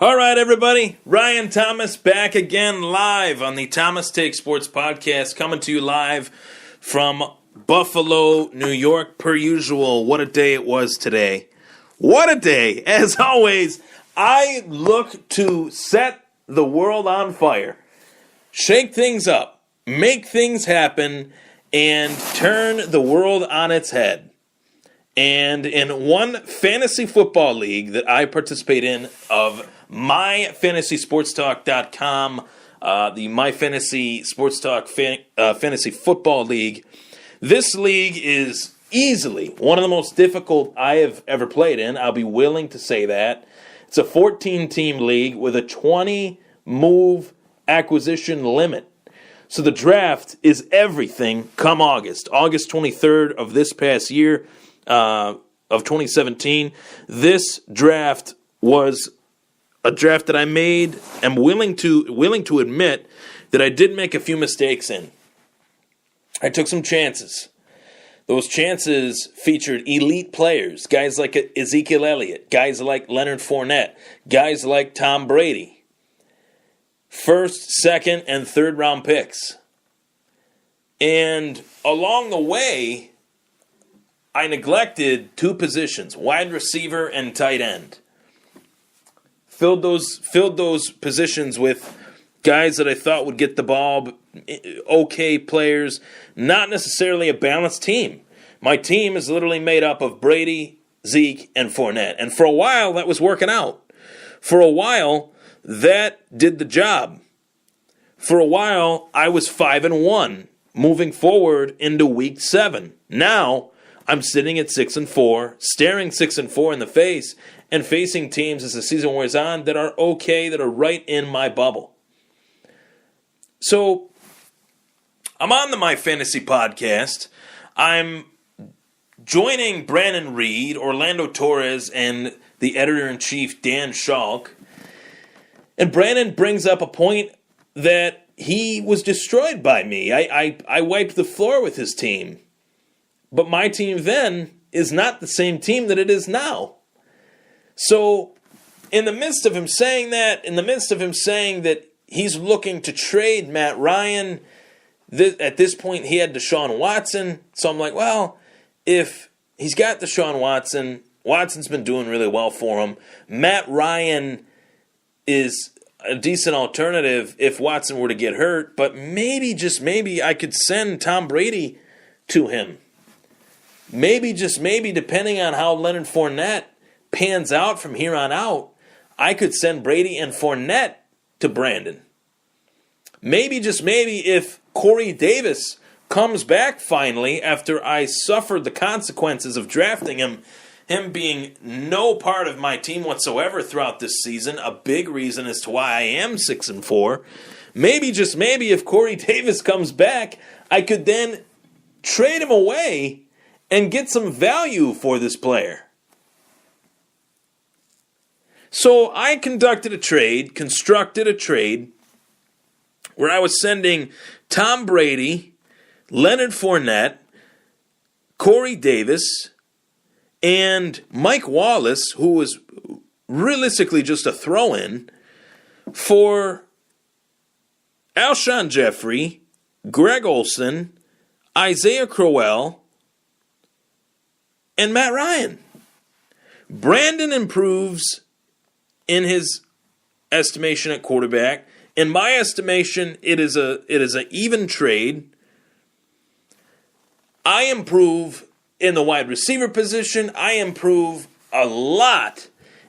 All right, everybody. Ryan Thomas back again live on the Thomas Take Sports Podcast, coming to you live from Buffalo, New York, per usual. What a day it was today. What a day. As always, I look to set the world on fire, shake things up, make things happen, and turn the world on its head. And in one fantasy football league that I participate in of MyFantasySportsTalk.com, the My Fantasy Sports Talk Fantasy Football League, this league is easily one of the most difficult I have ever played in. I'll be willing to say that. It's a 14-team league with a 20-move acquisition limit. So the draft is everything come August 23rd of this past year. Of 2017. This draft was a draft that I made. I'm willing to admit that I did make a few mistakes in. I took some chances. Those chances featured elite players, guys like Ezekiel Elliott, guys like Leonard Fournette, guys like Tom Brady. First, second, and third round picks. And along the way, I neglected two positions, wide receiver and tight end. Filled those positions with guys that I thought would get the ball, okay players, not necessarily a balanced team. My team is literally made up of Brady, Zeke, and Fournette. And for a while, that was working out. For a while, that did the job. For a while, I was 5-1, moving forward into week 7. Now, I'm sitting at 6-4, staring 6-4 in the face, and facing teams as the season wears on that are okay, that are right in my bubble. So, I'm on the My Fantasy Podcast. I'm joining Brandon Reed, Orlando Torres, and the editor-in-chief, Dan Schalk. And Brandon brings up a point that he was destroyed by me. I wiped the floor with his team. But my team then is not the same team that it is now. So, in the midst of him saying that, he's looking to trade Matt Ryan, at this point he had Deshaun Watson. So I'm like, well, if he's got Deshaun Watson, Watson's been doing really well for him. Matt Ryan is a decent alternative if Watson were to get hurt. But maybe, just maybe, I could send Tom Brady to him. Maybe, just maybe, depending on how Leonard Fournette pans out from here on out, I could send Brady and Fournette to Brandon. Maybe, just maybe, if Corey Davis comes back finally after I suffered the consequences of drafting him being no part of my team whatsoever throughout this season, a big reason as to why I am 6-4. Maybe, just maybe, if Corey Davis comes back, I could then trade him away and get some value for this player. So I constructed a trade, where I was sending Tom Brady, Leonard Fournette, Corey Davis, and Mike Wallace, who was realistically just a throw-in, for Alshon Jeffrey, Greg Olsen, Isaiah Crowell, and Matt Ryan. Brandon improves in his estimation at quarterback. In my estimation, it is an even trade. I improve in the wide receiver position. I improve a lot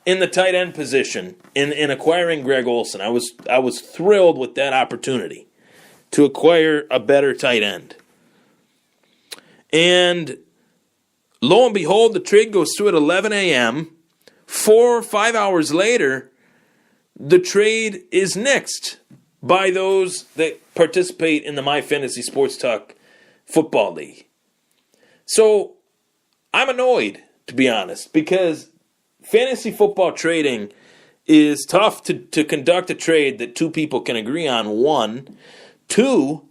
in the tight end position in acquiring Greg Olsen. I was thrilled with that opportunity to acquire a better tight end. And lo and behold, the trade goes through at 11 a.m. 4 or 5 hours later, the trade is nixed by those that participate in the My Fantasy Sports Talk Football League. So, I'm annoyed, to be honest, because fantasy football trading is tough to conduct a trade that two people can agree on, 1. 2,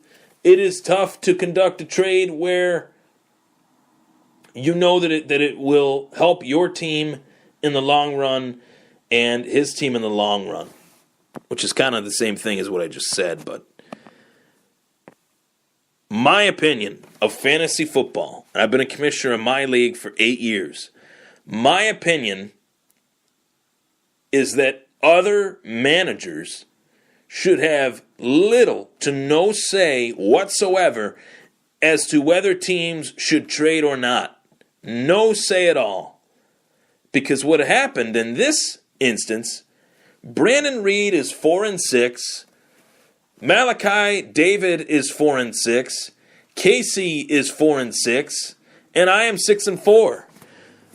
it is tough to conduct a trade where you know that it will help your team in the long run and his team in the long run, which is kind of the same thing as what I just said, but my opinion of fantasy football, and I've been a commissioner in my league for 8 years, my opinion is that other managers should have little to no say whatsoever as to whether teams should trade or not. No say at all. Because what happened in this instance, Brandon Reed is 4-6, Malachi David is 4-6, Casey is 4-6, and I am 6-4.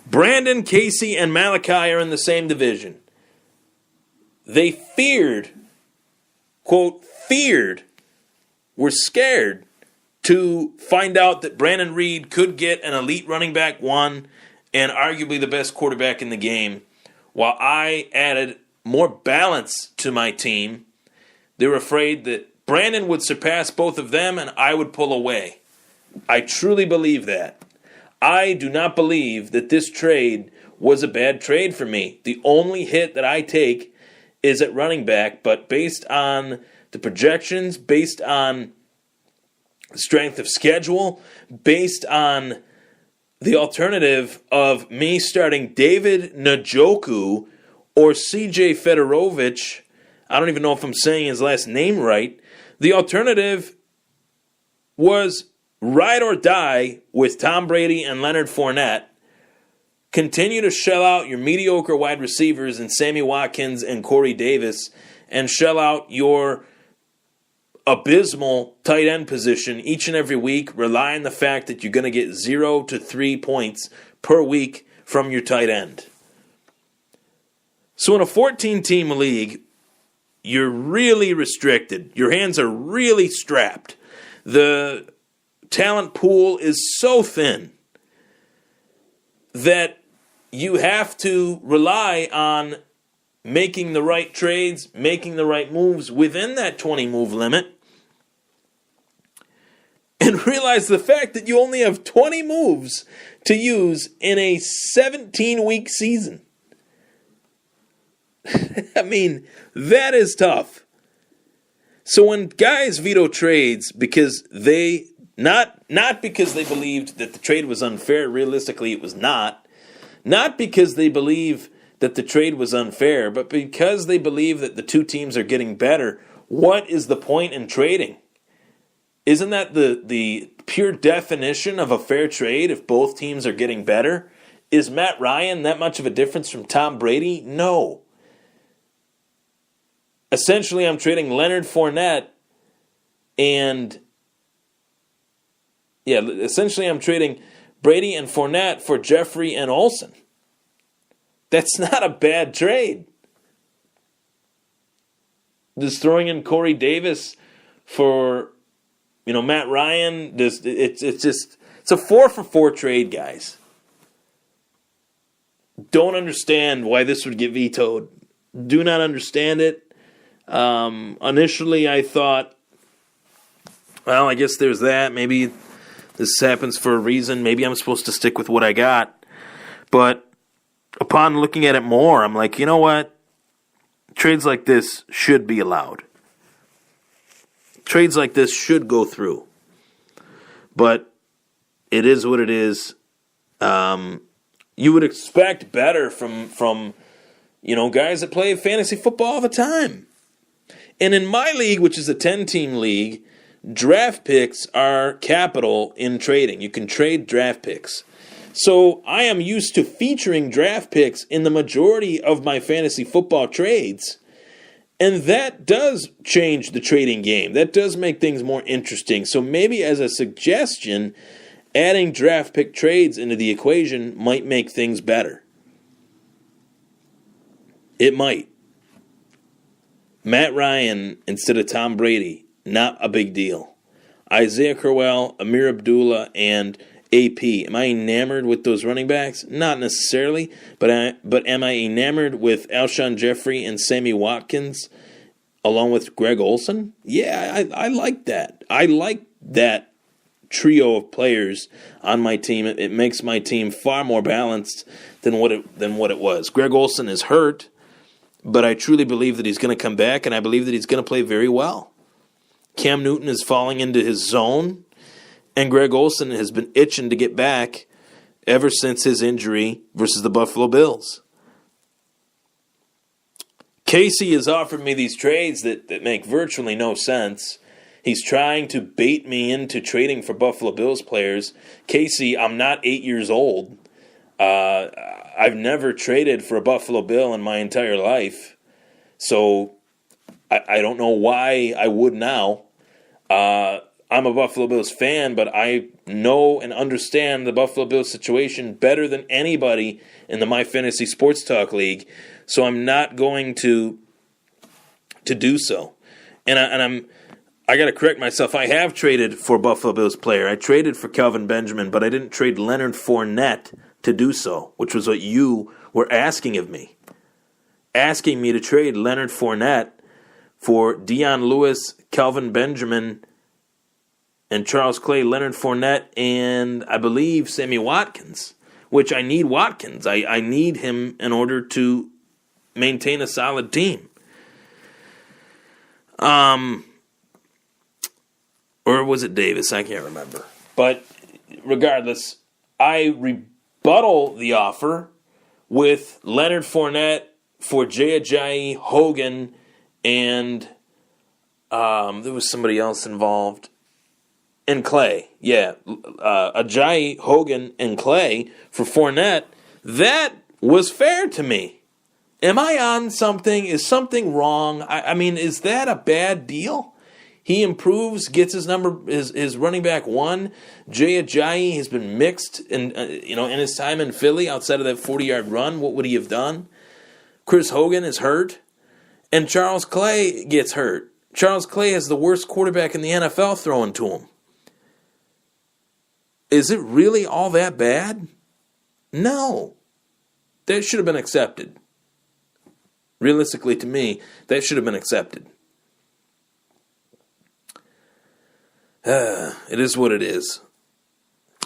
Brandon, Casey, and Malachi are in the same division. They feared, quote, were scared to find out that Brandon Reed could get an elite running back one and arguably the best quarterback in the game, while I added more balance to my team. They were afraid that Brandon would surpass both of them and I would pull away. I truly believe that. I do not believe that this trade was a bad trade for me. The only hit that I take is at running back, but based on the projections, based on the strength of schedule, based on the alternative of me starting David Njoku or CJ Fedorovich, I don't even know if I'm saying his last name right, the alternative was ride or die with Tom Brady and Leonard Fournette. Continue to shell out your mediocre wide receivers in Sammy Watkins and Corey Davis, and shell out your abysmal tight end position each and every week. Rely on the fact that you're going to get 0 to 3 points per week from your tight end. So in a 14-team league, you're really restricted. Your hands are really strapped. The talent pool is so thin that you have to rely on making the right trades, making the right moves within that 20-move limit, and realize the fact that you only have 20 moves to use in a 17-week season. I mean, that is tough. So when guys veto trades because they, not because they believed that the trade was unfair, realistically it was not because they believe that the trade was unfair, but because they believe that the two teams are getting better, what is the point in trading? Isn't that the pure definition of a fair trade if both teams are getting better? Is Matt Ryan that much of a difference from Tom Brady? No. Essentially, I'm trading Leonard Fournette essentially I'm trading Brady and Fournette for Jeffrey and Olsen. That's not a bad trade. Just throwing in Corey Davis for, Matt Ryan, it's a 4-for-4 trade, guys. Don't understand why this would get vetoed. Do not understand it. Initially I thought, well, I guess there's that. Maybe this happens for a reason. Maybe I'm supposed to stick with what I got. But upon looking at it more, I'm like, you know what? Trades like this should be allowed. Trades like this should go through. But it is what it is. You would expect better from guys that play fantasy football all the time. And in my league, which is a 10-team league, draft picks are capital in trading. You can trade draft picks. So I am used to featuring draft picks in the majority of my fantasy football trades. And that does change the trading game. That does make things more interesting. So maybe as a suggestion, adding draft pick trades into the equation might make things better. It might. Matt Ryan instead of Tom Brady, not a big deal. Isaiah Crowell, Amir Abdullah, and AP. Am I enamored with those running backs? Not necessarily, but am I enamored with Alshon Jeffrey and Sammy Watkins along with Greg Olsen? Yeah, I like that. I like that trio of players on my team. It makes my team far more balanced than what it was. Greg Olsen is hurt. but I truly believe that he's going to come back, and I believe that he's going to play very well. Cam Newton is falling into his zone, and Greg Olsen has been itching to get back ever since his injury versus the Buffalo Bills. Casey has offered me these trades that make virtually no sense. He's trying to bait me into trading for Buffalo Bills players. Casey, I'm not 8 years old. I've never traded for a Buffalo Bill in my entire life. So I don't know why I would now. I'm a Buffalo Bills fan, but I know and understand the Buffalo Bills situation better than anybody in the My Fantasy Sports Talk League. So I'm not going to do so. And I got to correct myself. I have traded for Buffalo Bills player. I traded for Kelvin Benjamin, but I didn't trade Leonard Fournette to do so, which was what you were asking of me. Asking me to trade Leonard Fournette for Dion Lewis, Kelvin Benjamin, and Charles Clay, Leonard Fournette, and I believe Sammy Watkins, which I need Watkins. I need him in order to maintain a solid team. Or was it Davis? I can't remember. But regardless, I rebuttal the offer with Leonard Fournette for Jay Ajayi, Hogan, and there was somebody else involved. And Clay. Yeah. Ajayi, Hogan, and Clay for Fournette. That was fair to me. Am I on something? Is something wrong? I mean, is that a bad deal? He improves, gets his running back one. Jay Ajayi has been mixed in his time in Philly outside of that 40-yard run. What would he have done? Chris Hogan is hurt, and Charles Clay gets hurt. Charles Clay has the worst quarterback in the NFL throwing to him. Is it really all that bad? No. That should have been accepted. Realistically, to me, that should have been accepted. It is what it is.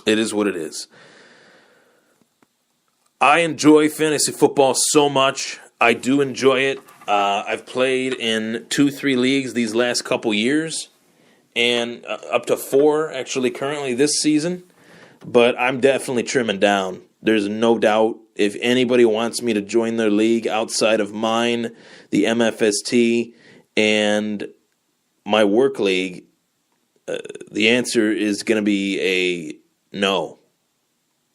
It is what it is. I enjoy fantasy football so much. I do enjoy it. I've played in 2-3 leagues these last couple years, and up to 4 actually currently this season. But I'm definitely trimming down. There's no doubt. If anybody wants me to join their league outside of mine, the MFST, and my work league, the answer is going to be a no.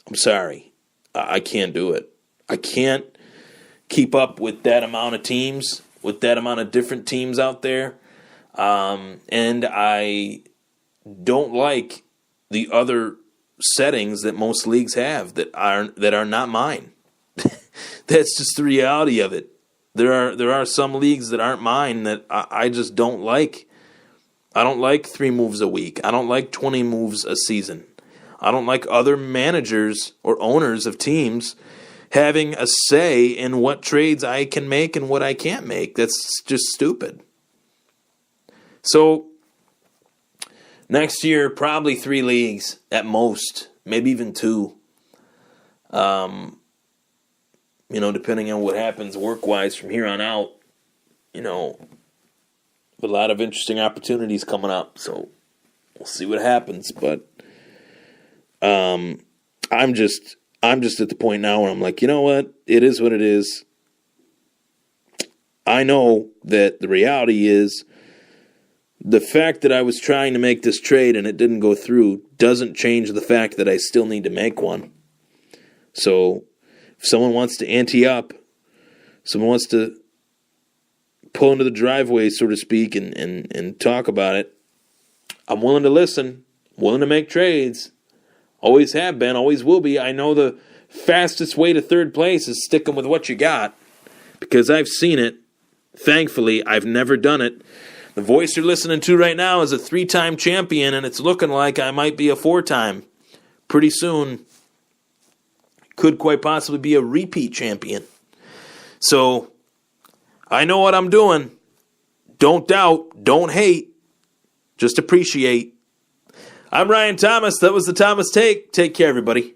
I'm sorry. I can't do it. I can't keep up with that amount of teams, with that amount of different teams out there. And I don't like the other settings that most leagues have that are not mine. That's just the reality of it. There are some leagues that aren't mine that I just don't like. I don't like 3 moves a week. I don't like 20 moves a season. I don't like other managers or owners of teams having a say in what trades I can make and what I can't make. That's just stupid. So next year, probably 3 leagues at most, maybe even 2. Depending on what happens work-wise from here on out, a lot of interesting opportunities coming up. So we'll see what happens. But I'm just at the point now where I'm like, you know what? It is what it is. I know that the reality is the fact that I was trying to make this trade and it didn't go through doesn't change the fact that I still need to make one. So if someone wants to ante up, someone wants to pull into the driveway, so to speak, and talk about it, I'm willing to listen, willing to make trades. Always have been, always will be. I know the fastest way to third place is sticking with what you got, because I've seen it. Thankfully, I've never done it. The voice you're listening to right now is a 3-time champion, and it's looking like I might be a 4-time. Pretty soon, could quite possibly be a repeat champion. So, I know what I'm doing. Don't doubt, don't hate, just appreciate. I'm Ryan Thomas. That was the Thomas Take. Take care, everybody.